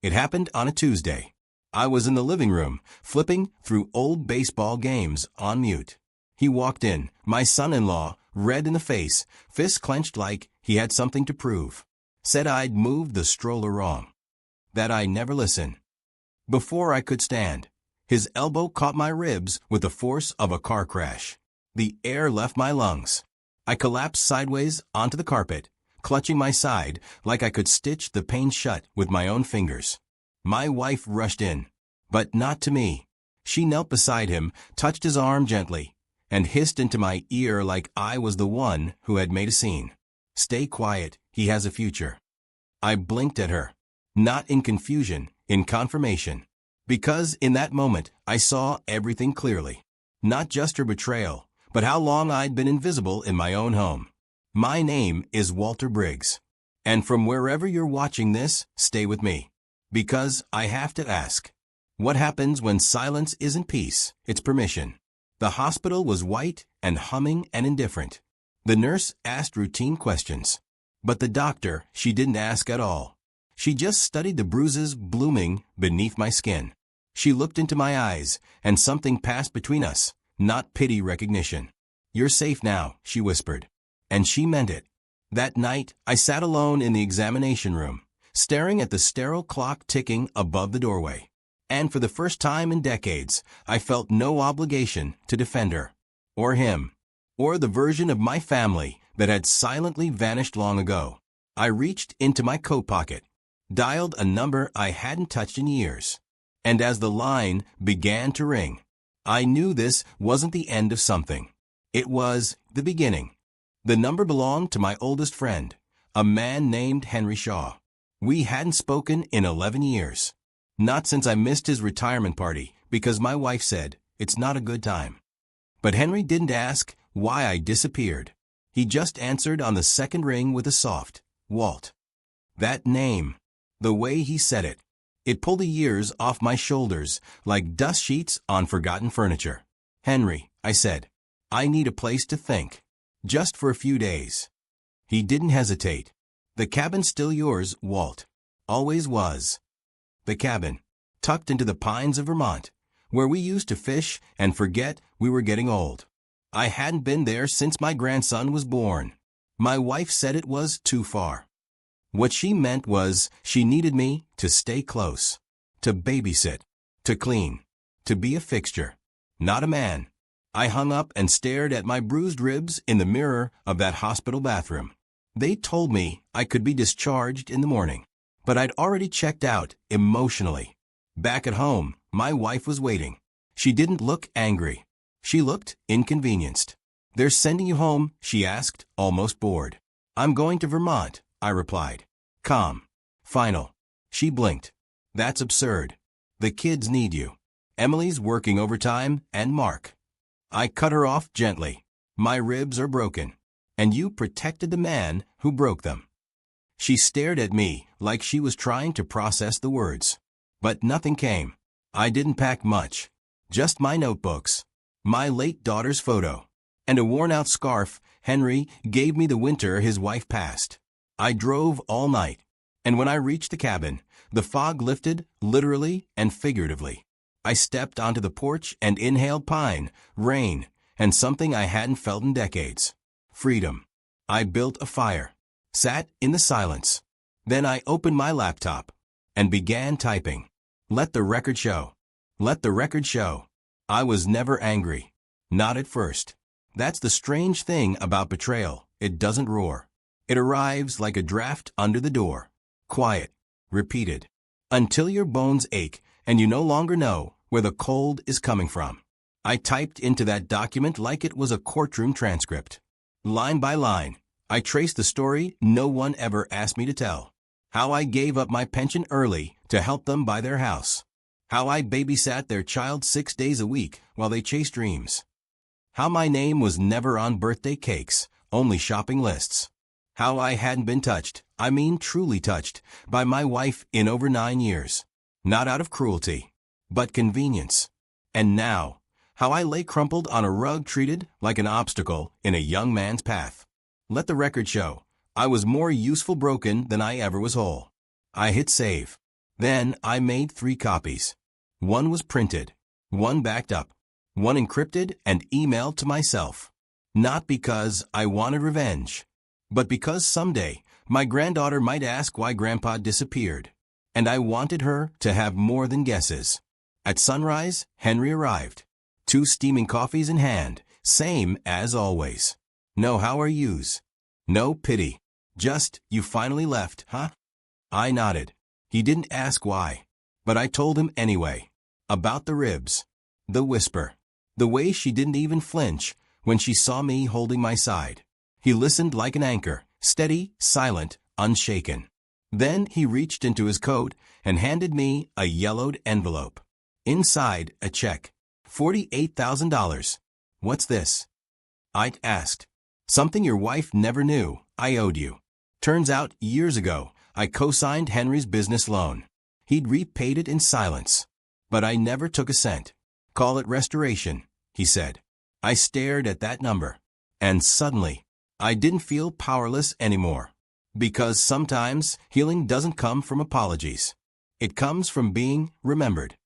It happened on a Tuesday. I was in the living room, flipping through old baseball games on mute. He walked in, my son-in-law, red in the face, fists clenched like he had something to prove. Said I'd moved the stroller wrong. That I never listen. Before I could stand, his elbow caught my ribs with the force of a car crash. The air left my lungs. I collapsed sideways onto the carpet, clutching my side like I could stitch the pain shut with my own fingers. My wife rushed in, but not to me. She knelt beside him, touched his arm gently, and hissed into my ear like I was the one who had made a scene. "Stay quiet, he has a future." I blinked at her, not in confusion, in confirmation. Because in that moment, I saw everything clearly. Not just her betrayal, but how long I'd been invisible in my own home. My name is Walter Briggs. And from wherever you're watching this, stay with me. Because I have to ask. What happens when silence isn't peace, it's permission? The hospital was white and humming and indifferent. The nurse asked routine questions. But the doctor, she didn't ask at all. She just studied the bruises blooming beneath my skin. She looked into my eyes, and something passed between us, not pity recognition. "You're safe now," she whispered. And she meant it. That night, I sat alone in the examination room, staring at the sterile clock ticking above the doorway. And for the first time in decades, I felt no obligation to defend her, or him, or the version of my family that had silently vanished long ago. I reached into my coat pocket, dialed a number I hadn't touched in years. And as the line began to ring, I knew this wasn't the end of something. It was the beginning. The number belonged to my oldest friend, a man named Henry Shaw. We hadn't spoken in 11 years. Not since I missed his retirement party, because my wife said, "It's not a good time." But Henry didn't ask why I disappeared. He just answered on the second ring with a soft, "Walt." That name, the way he said it, it pulled the years off my shoulders like dust sheets on forgotten furniture. "Henry," I said, "I need a place to think. Just for a few days." He didn't hesitate. "The cabin's still yours, Walt. Always was." The cabin, tucked into the pines of Vermont, where we used to fish and forget we were getting old. I hadn't been there since my grandson was born. My wife said it was too far. What she meant was she needed me to stay close, to babysit, to clean, to be a fixture, not a man. I hung up and stared at my bruised ribs in the mirror of that hospital bathroom. They told me I could be discharged in the morning, but I'd already checked out emotionally. Back at home, my wife was waiting. She didn't look angry. She looked inconvenienced. "They're sending you home?" she asked, almost bored. "I'm going to Vermont," I replied. Calm. Final. She blinked. "That's absurd. The kids need you. Emily's working overtime, and Mark." I cut her off gently. "My ribs are broken, and you protected the man who broke them." She stared at me like she was trying to process the words. But nothing came. I didn't pack much. Just my notebooks, my late daughter's photo, and a worn-out scarf Henry gave me the winter his wife passed. I drove all night, and when I reached the cabin, the fog lifted, literally and figuratively. I stepped onto the porch and inhaled pine, rain, and something I hadn't felt in decades. Freedom. I built a fire, sat in the silence. Then I opened my laptop and began typing. Let the record show. Let the record show. I was never angry. Not at first. That's the strange thing about betrayal. It doesn't roar. It arrives like a draft under the door. Quiet. Repeated. Until your bones ache and you no longer know where the cold is coming from. I typed into that document like it was a courtroom transcript. Line by line, I traced the story no one ever asked me to tell. How I gave up my pension early to help them buy their house. How I babysat their child 6 days a week while they chased dreams. How my name was never on birthday cakes, only shopping lists. How I hadn't been touched, I mean truly touched, by my wife in over 9 years. Not out of cruelty, but convenience. And now, how I lay crumpled on a rug treated like an obstacle in a young man's path. Let the record show, I was more useful broken than I ever was whole. I hit save. Then I made 3 copies. One was printed, one backed up, one encrypted and emailed to myself. Not because I wanted revenge, but because someday my granddaughter might ask why Grandpa disappeared, and I wanted her to have more than guesses. At sunrise, Henry arrived. 2 steaming coffees in hand, same as always. No how are yous. No pity. Just, you finally left, huh? I nodded. He didn't ask why, but I told him anyway. About the ribs. The whisper. The way she didn't even flinch when she saw me holding my side. He listened like an anchor, steady, silent, unshaken. Then he reached into his coat and handed me a yellowed envelope. Inside, a check. $48,000. What's this? I asked. Something your wife never knew I owed you. Turns out, years ago, I co-signed Henry's business loan. He'd repaid it in silence. But I never took a cent. Call it restoration, he said. I stared at that number. And suddenly, I didn't feel powerless anymore. Because sometimes healing doesn't come from apologies. It comes from being remembered.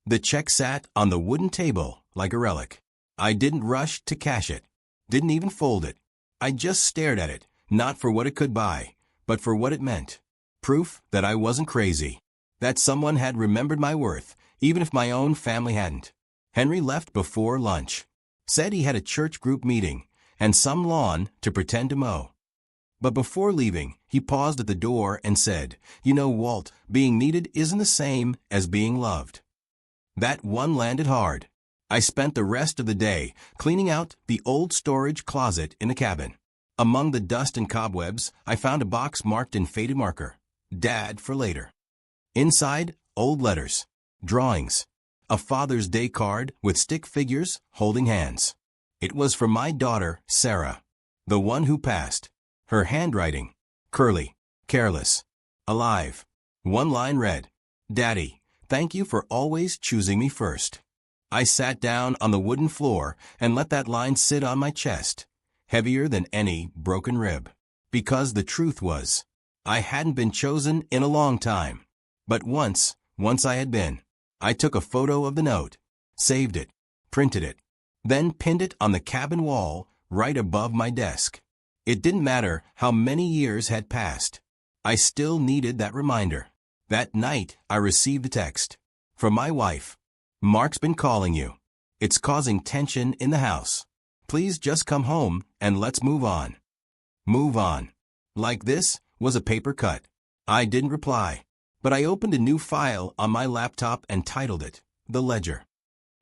The check sat on the wooden table like a relic. I didn't rush to cash it. Didn't even fold it. I just stared at it, not for what it could buy, but for what it meant. Proof that I wasn't crazy. That someone had remembered my worth, even if my own family hadn't. Henry left before lunch. Said he had a church group meeting and some lawn to pretend to mow. But before leaving, he paused at the door and said, "You know, Walt, being needed isn't the same as being loved." That one landed hard. I spent the rest of the day cleaning out the old storage closet in the cabin. Among the dust and cobwebs, I found a box marked in faded marker, Dad for later. Inside, old letters, drawings, a Father's Day card with stick figures holding hands. It was from my daughter, Sarah, the one who passed. Her handwriting, curly, careless, alive. One line read, "Daddy, thank you for always choosing me first." I sat down on the wooden floor and let that line sit on my chest, heavier than any broken rib. Because the truth was, I hadn't been chosen in a long time. But once I had been. I took a photo of the note, saved it, printed it, then pinned it on the cabin wall right above my desk. It didn't matter how many years had passed. I still needed that reminder. That night, I received a text from my wife. "Mark's been calling you. It's causing tension in the house. Please just come home and let's move on." Move on. Like this was a paper cut. I didn't reply, but I opened a new file on my laptop and titled it, The Ledger.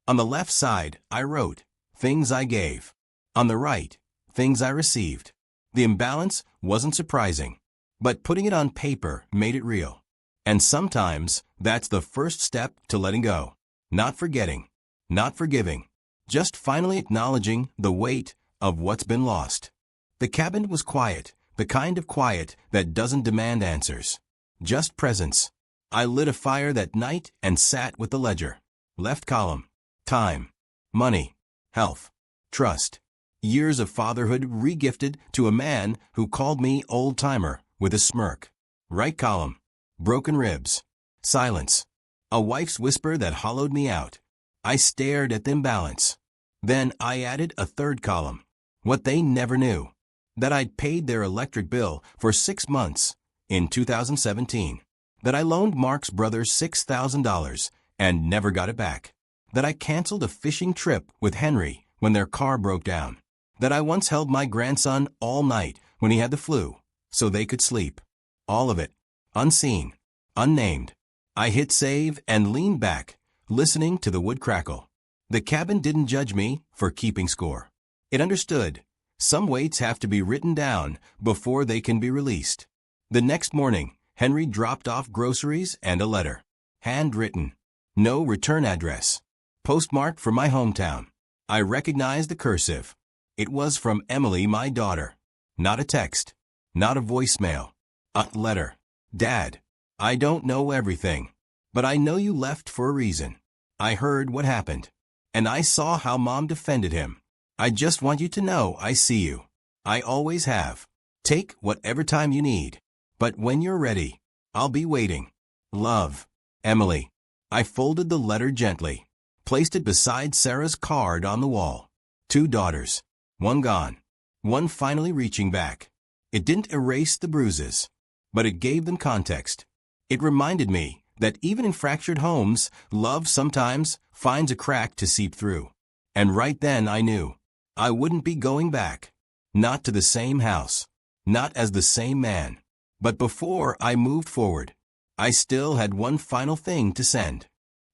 On the left side, I wrote, things I gave. On the right, things I received. The imbalance wasn't surprising, but putting it on paper made it real. And sometimes, that's the first step to letting go. Not forgetting, not forgiving, just finally acknowledging the weight of what's been lost. The cabin was quiet, the kind of quiet that doesn't demand answers. Just presence. I lit a fire that night and sat with the ledger. Left column. Time. Money. Health. Trust. Years of fatherhood regifted to a man who called me old-timer with a smirk. Right column. Broken ribs. Silence. A wife's whisper that hollowed me out. I stared at the imbalance. Then I added a third column. What they never knew. That I'd paid their electric bill for 6 months in 2017. That I loaned Mark's brother $6,000 and never got it back. That I canceled a fishing trip with Henry when their car broke down. That I once held my grandson all night when he had the flu so they could sleep. All of it. Unseen. Unnamed. I hit save and leaned back, listening to the wood crackle. The cabin didn't judge me for keeping score. It understood. Some weights have to be written down before they can be released. The next morning, Henry dropped off groceries and a letter. Handwritten. No return address. Postmarked from my hometown. I recognized the cursive. It was from Emily, my daughter. Not a text. Not a voicemail. A letter. Dad, I don't know everything, but I know you left for a reason. I heard what happened, and I saw how Mom defended him. I just want you to know I see you. I always have. Take whatever time you need, but when you're ready, I'll be waiting. Love. Emily. I folded the letter gently, placed it beside Sarah's card on the wall. 2 daughters. One gone. One finally reaching back. It didn't erase the bruises, but it gave them context. It reminded me that even in fractured homes, love sometimes finds a crack to seep through. And right then I knew I wouldn't be going back. Not to the same house. Not as the same man. But before I moved forward, I still had one final thing to send.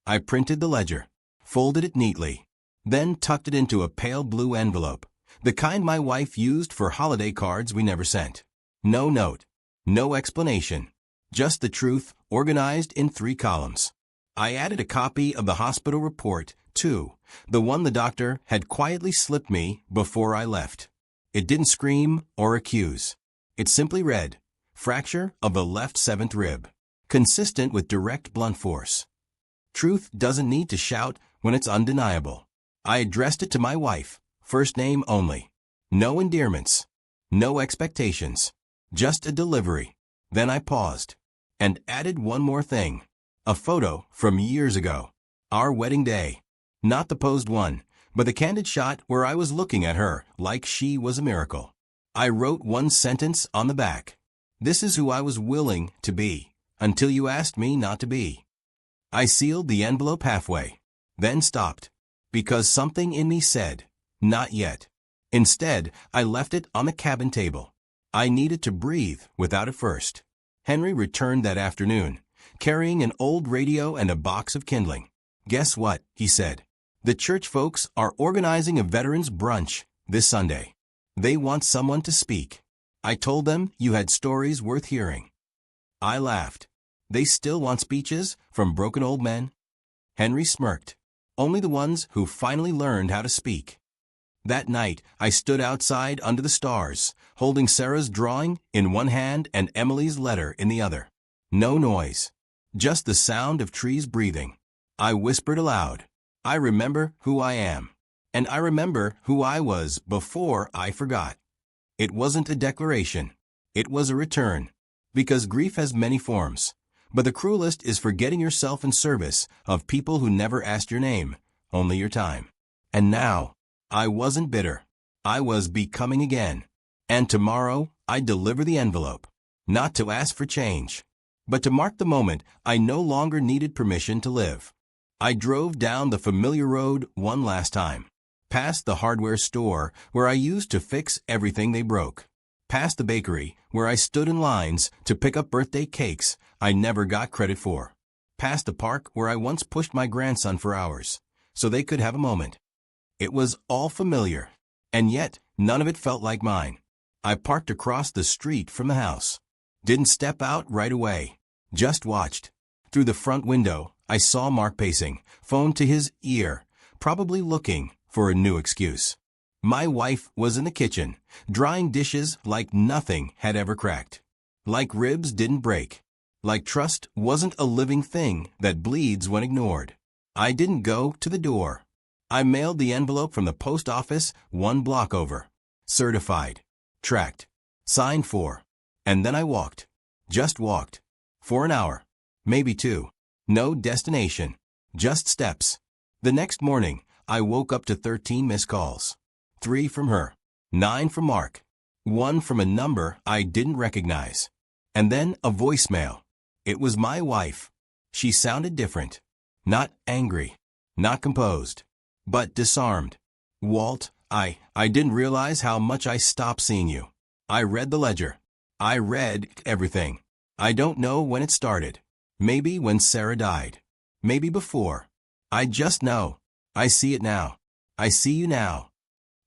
I printed the ledger, folded it neatly, then tucked it into a pale blue envelope, the kind my wife used for holiday cards we never sent. No note, no explanation, just the truth organized in 3 columns. I added a copy of the hospital report, too, the one the doctor had quietly slipped me before I left. It didn't scream or accuse. It simply read, fracture of the left 7th rib, consistent with direct blunt force. Truth doesn't need to shout when it's undeniable. I addressed it to my wife, first name only. No endearments, no expectations, just a delivery. Then I paused and added one more thing. A photo from years ago. Our wedding day. Not the posed one, but the candid shot where I was looking at her like she was a miracle. I wrote one sentence on the back. This is who I was willing to be, until you asked me not to be. I sealed the envelope halfway, then stopped, because something in me said, not yet. Instead, I left it on the cabin table. I needed to breathe without it first. Henry returned that afternoon, carrying an old radio and a box of kindling. Guess what, he said. The church folks are organizing a veterans brunch this Sunday. They want someone to speak. I told them you had stories worth hearing. I laughed. They still want speeches from broken old men? Henry smirked. Only the ones who finally learned how to speak. That night, I stood outside under the stars, holding Sarah's drawing in one hand and Emily's letter in the other. No noise. Just the sound of trees breathing. I whispered aloud, I remember who I am. And I remember who I was before I forgot. It wasn't a declaration. It was a return. Because grief has many forms. But the cruelest is forgetting yourself in service of people who never asked your name, only your time. And now, I wasn't bitter. I was becoming again. And tomorrow, I'd deliver the envelope. Not to ask for change, but to mark the moment I no longer needed permission to live. I drove down the familiar road one last time. Past the hardware store where I used to fix everything they broke. Past the bakery where I stood in lines to pick up birthday cakes I never got credit for. Past the park where I once pushed my grandson for hours so they could have a moment. It was all familiar, and yet none of it felt like mine. I parked across the street from the house. Didn't step out right away. Just watched. Through the front window, I saw Mark pacing, phone to his ear, probably looking for a new excuse. My wife was in the kitchen, drying dishes like nothing had ever cracked. Like ribs didn't break. Like trust wasn't a living thing that bleeds when ignored. I didn't go to the door. I mailed the envelope from the post office 1 block over. Certified. Tracked. Signed for. And then I walked. Just walked. For an hour. Maybe 2. No destination. Just steps. The next morning, I woke up to 13 missed calls. 3 from her. 9 from Mark. 1 from a number I didn't recognize. And then a voicemail. It was my wife. She sounded different. Not angry. Not composed. But disarmed. Walt, I didn't realize how much I stopped seeing you. I read the ledger. I read everything. I don't know when it started. Maybe when Sarah died. Maybe before. I just know. I see it now. I see you now.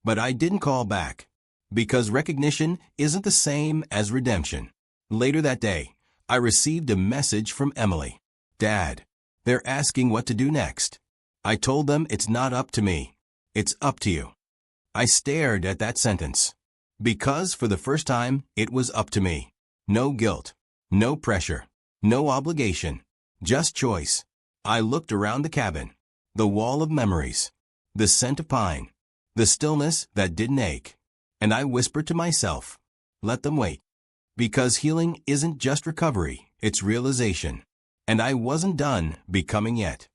But I didn't call back. Because recognition isn't the same as redemption. Later that day, I received a message from Emily. Dad, they're asking what to do next. I told them it's not up to me. It's up to you. I stared at that sentence. Because for the first time, it was up to me. No guilt. No pressure. No obligation. Just choice. I looked around the cabin. The wall of memories. The scent of pine. The stillness that didn't ache. And I whispered to myself, let them wait. Because healing isn't just recovery, it's realization. And I wasn't done becoming yet.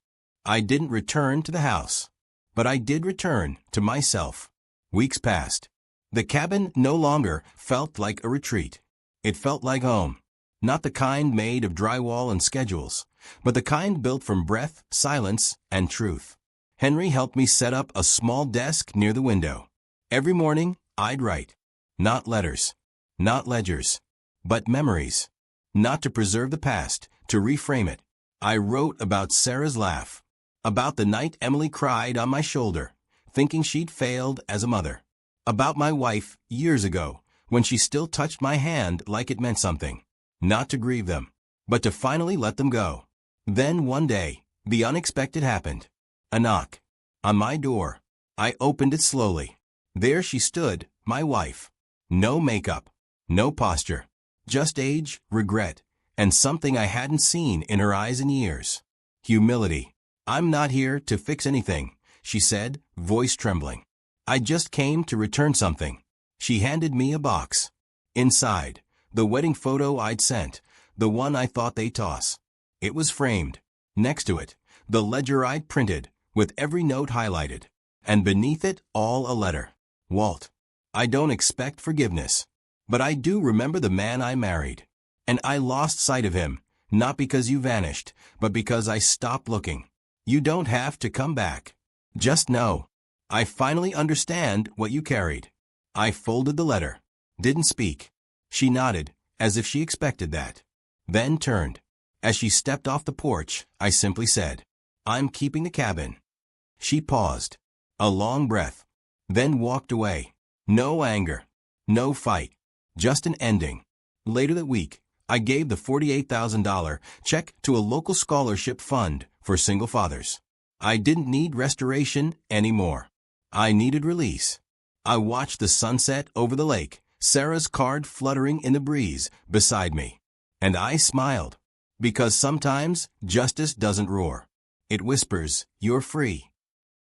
I didn't return to the house. But I did return to myself. Weeks passed. The cabin no longer felt like a retreat. It felt like home. Not the kind made of drywall and schedules, but the kind built from breath, silence, and truth. Henry helped me set up a small desk near the window. Every morning, I'd write. Not letters. Not ledgers. But memories. Not to preserve the past, to reframe it. I wrote about Sarah's laugh. About the night Emily cried on my shoulder, thinking she'd failed as a mother. About my wife, years ago, when she still touched my hand like it meant something. Not to grieve them, but to finally let them go. Then one day, the unexpected happened. A knock. On my door. I opened it slowly. There she stood, my wife. No makeup. No posture. Just age, regret, and something I hadn't seen in her eyes in years. Humility. I'm not here to fix anything, she said, voice trembling. I just came to return something. She handed me a box. Inside, the wedding photo I'd sent, the one I thought they'd toss. It was framed. Next to it, the ledger I'd printed, with every note highlighted. And beneath it, all a letter. Walt, I don't expect forgiveness. But I do remember the man I married. And I lost sight of him, not because you vanished, but because I stopped looking. You don't have to come back. Just know. I finally understand what you carried. I folded the letter. Didn't speak. She nodded, as if she expected that. Then turned. As she stepped off the porch, I simply said, I'm keeping the cabin. She paused. A long breath. Then walked away. No anger. No fight. Just an ending. Later that week, I gave the $48,000 check to a local scholarship fund for single fathers. I didn't need restoration anymore. I needed release. I watched the sunset over the lake, Sarah's card fluttering in the breeze beside me. And I smiled. Because sometimes justice doesn't roar. It whispers, you're free.